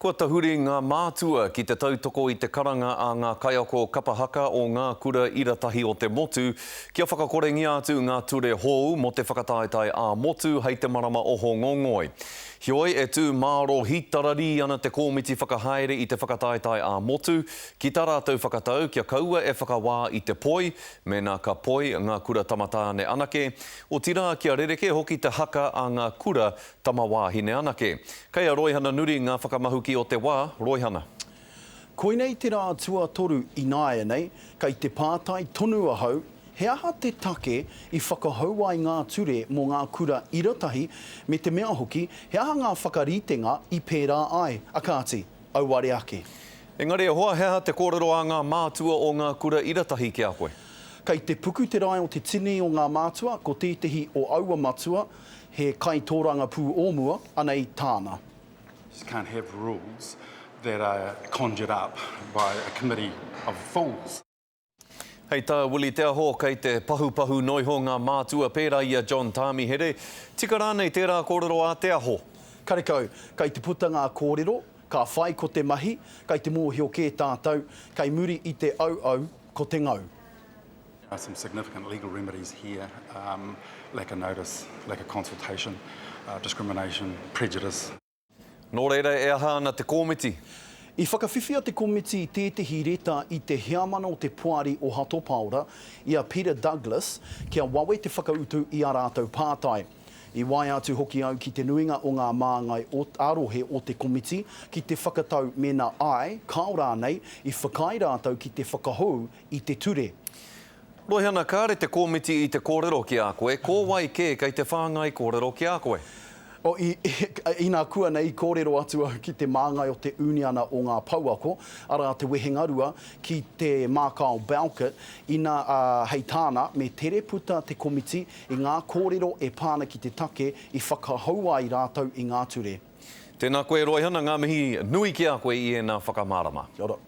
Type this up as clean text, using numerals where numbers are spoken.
Kua tahuri ngā mātua ki te tautoko i te karanga a ngā kaiako kapahaka o ngā kura iratahi o te motu, kia whakakorengi atu ngā ture hou mo te whakataetai a motu hei te marama oho ngongoi. Hioi e tū māro hitarari ana te kōmiti whakahaere i te whakataetai a motu, ki tā rātou whakatau kia kaua e whakawā i te poi, mēnā ka poi ngā kura tamatāne anake, o tira kia rereke hoki te haka a ngā kura tamawāhine anake. Kei a Roihana Nuri ngā whakamahuki o te wā, Roihana. Koinei te rā tua toru i nāia nei, kei te pātai tonu ahau, he aha te take i whakahau ai ngā ture mō ngā kura iratahi, me te mea hoki, he aha ngā whakaritenga i pērā ai, akāti, auare ake. Engari e hoa, he aha te kōrero a ngā mātua o ngā kura iratahi ki a koe? Kei te puku te rai o te tini o ngā mātua, ko tētahi o aua matua, he kai tōranga pū ōmua, anei tāna. You just can't have rules that are conjured up by a committee of fools. Hei tā, Willie te aho kei te pahu noiho ngā mātua pērā ia John Tamihere. Tika rānei tērā kōrero a te aho. Karekau, kei te putanga kōrero, ka whai ko te mahi, kei te mōhio kē tātou, kei muri i te au ko te ngau. Some significant legal remedies here, lack of notice, lack of consultation, discrimination, prejudice. Nō reira e aha ana te kōmiti. I whakawhiwhia te komiti i tētahi reta i te heamana o te puari o Hatopaora, ia Peter Douglas, kia wawe te whakautu i a rātou pātai. I wai atu hoki au ki te nuinga o ngā māngai o arohe o te komiti, ki te whakatau mena ai, kaora nei, i whakai rātou ki te whakahou i te ture. Roihana, kāre te kōmiti i te kōrero ki a koe, ko wai kei te whāngai kōrero ki a koe? I nā kua nei kōrero atu ki te māngai o te uniana o ngā pauako, ara te wehengarua ki te Mākau Balkit, i nā hei tāna me tere puta te komiti i ngā kōrero e pāna ki te take i whakahaua i rātou i ngā ture. Tēnā koe Roihana, ngā mihi nui ki a koe i e nā whakamārama. Kia ora.